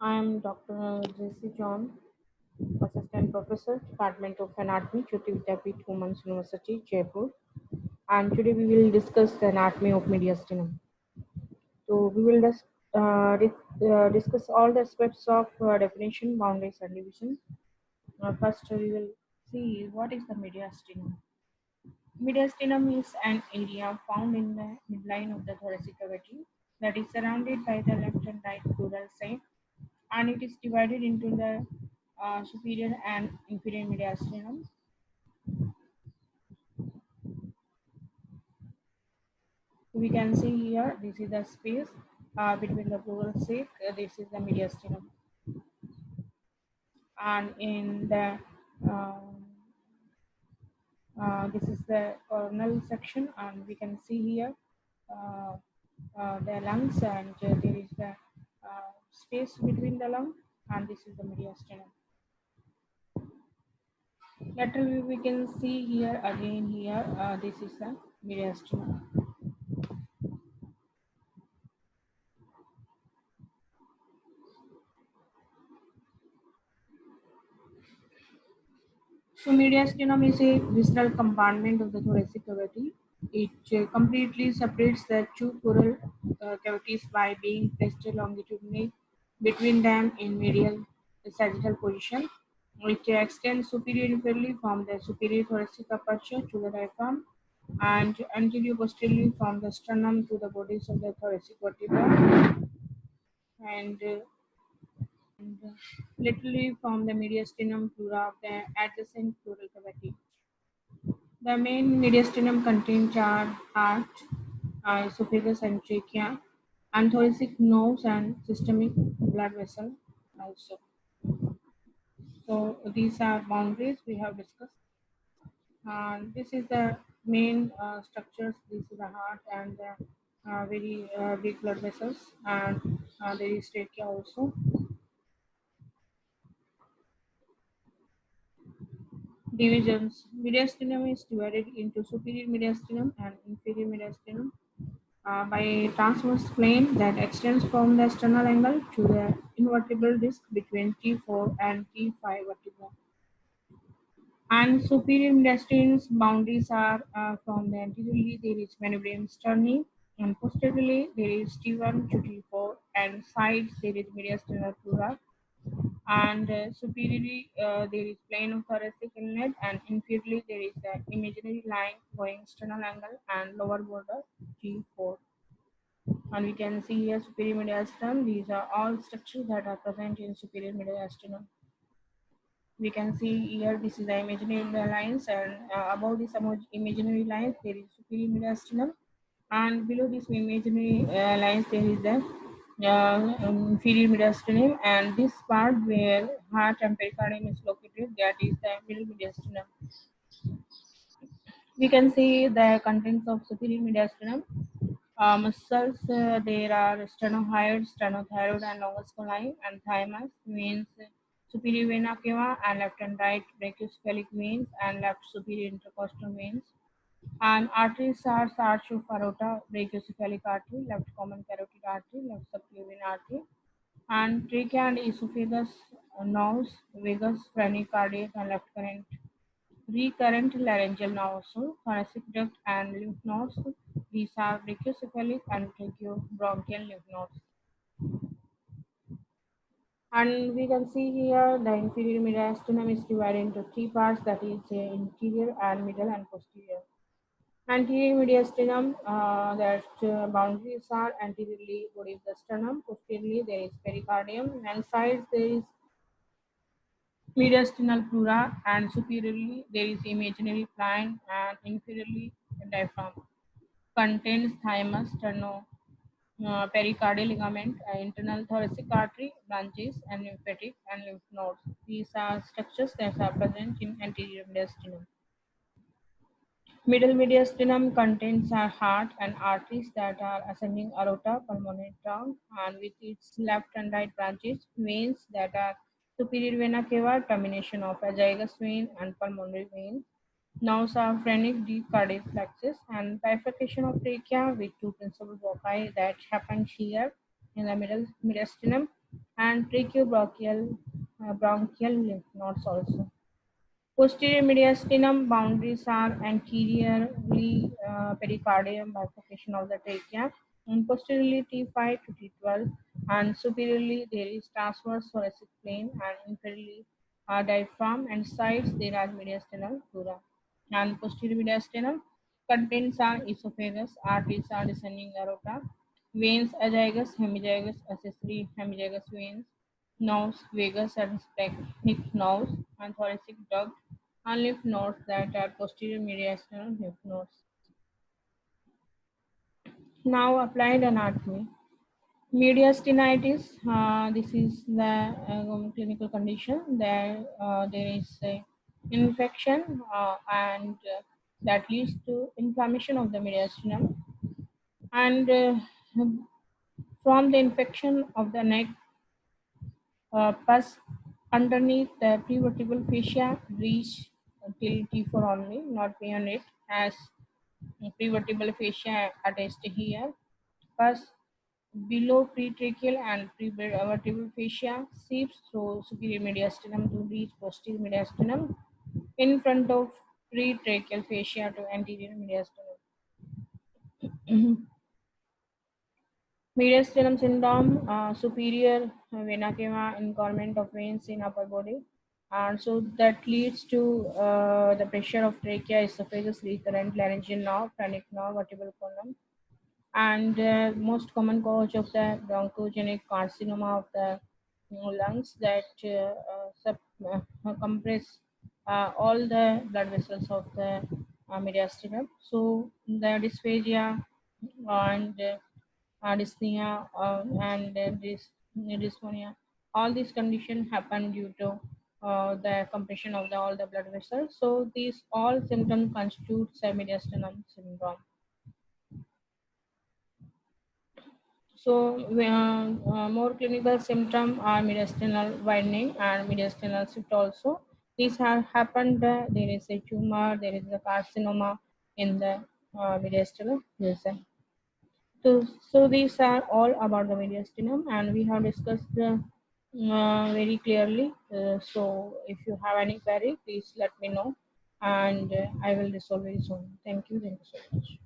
I am Dr. J.C. John, Assistant Professor, Department of Anatomy, Jyoti Vidyapeeth Women's University, Jaipur. And today we will discuss the anatomy of mediastinum. So we will discuss all the aspects of definition, boundaries, and division. First, we will see what is the mediastinum. Mediastinum is an area found in the midline of the thoracic cavity that is surrounded by the left and right pleural sac, and it is divided into the superior and inferior mediastinum. We can see here this is the space between the pleural sac. This is the mediastinum, and in the this is the coronal section, and we can see here uh, the lungs, and there is the space between the lung, and this is the mediastinum. Lateral we can see here again here. This is the mediastinum. So mediastinum is a visceral compartment of the thoracic cavity. It completely separates the two pleural cavities by being placed longitudinally between them in medial sagittal position. It extends superior-inferiorly from the superior thoracic aperture to the diaphragm and anterior-posteriorly from the sternum to the bodies of the thoracic vertebra and laterally from the mediastinum pleura of the adjacent pleural cavity. The main mediastinum contains are heart, esophagus, and trachea, and thoracic nerves and systemic blood vessel also. So these are boundaries we have discussed. And this is the main structures. This is the heart and the very big blood vessels, and there is trachea also. Divisions. Mediastinum is divided into superior mediastinum and inferior mediastinum by transverse plane that extends from the sternal angle to the invertebral disc between T4 and T5 vertebra. And superior mediastinum's boundaries are from the anteriorly there is manubrium sterni, and posteriorly there is T1 to T4, and sides there is mediastinal pleura, and superiorly there is plane of thoracic inlet, and inferiorly there is the imaginary line going sternal angle and lower border T4. And we can see here superior mediastinum. These are all structures that are present in superior mediastinum. We can see here this is the imaginary lines, and above this imaginary lines there is superior mediastinum, and below this imaginary lines there is the inferior mediastinum, and this part where heart and pericardium is located, that is the middle mediastinum. We can see the contents of superior mediastinum. Muscles, there are sternocleidomastoid, sternothyroid, and longus colli, and thymus, veins, superior vena cava, and left and right brachiocephalic veins, and left superior intercostal veins. And arteries are arch of aorta, brachiocephalic artery, left common carotid artery, left subclavian artery, and trachea and esophagus, nerves, vagus, phrenic, cardiac, and left current. Recurrent laryngeal nodes, thoracic duct, and lymph nodes. These are brachiocephalic and tracheobronchial lymph nodes. And we can see here the inferior mediastinum is divided into three parts, that is interior and middle and posterior. Anterior mediastinum, that boundaries are anteriorly body of the sternum, posteriorly there is pericardium, and sides there is mediastinal pleura, and superiorly there is imaginary plane, and inferiorly diaphragm. Contains thymus, sterno, pericardial ligament, internal thoracic artery, branches, and lymphatic and lymph nodes. These are structures that are present in anterior mediastinum. Middle mediastinum contains a heart and arteries that are ascending aorta, pulmonary trunk, and with its left and right branches, veins that are superior vena cava, termination of azygous vein and pulmonary veins. Nerves are phrenic, deep cardiac plexus, and bifurcation of trachea with two principal foci that happens here in the middle mediastinum, and bronchial lymph nodes also. Posterior mediastinum boundaries are anteriorly pericardium bifurcation of the trachea, and posteriorly T5 to T12, and superiorly there is transverse thoracic plane, and inferiorly diaphragm, and sides there are mediastinal dura. And posterior mediastinum contains our esophagus, arteries are descending aorta, veins azygous, hemizygous, accessory hemizygous veins, nerves, vagus and sphenic nerves, and thoracic duct, and lymph nodes that are posterior mediastinal lymph nodes. Now applied anatomy. Mediastinitis, this is the clinical condition. There is a infection and that leads to inflammation of the mediastinum, and from the infection of the neck, pus underneath the prevertebral fascia reach till T4 only, not beyond it, as prevertebral fascia attached here. Pus below pretracheal and prevertebral fascia seeps through superior mediastinum to reach posterior mediastinum in front of pretracheal fascia to anterior mediastinum. Mediastinum syndrome, superior vena cava involvement of veins in upper body. And so that leads to the pressure of trachea, esophagus, recurrent laryngeal nerve, phrenic nerve, vertebral column. And most common cause of the bronchogenic carcinoma of the lungs that compress all the blood vessels of the mediastinum. So the dysphagia and dyspnea and dysphonia. All these conditions happen due to the compression of all the blood vessels. So these all symptoms constitute mediastinum syndrome. So more clinical symptoms are mediastinal widening and mediastinal shift also. These have happened. There is a tumor, there is a carcinoma in the mediastinal region. So these are all about the mediastinum, and we have discussed very clearly. So if you have any query, please let me know, and I will resolve very soon. Thank you. Thank you so much.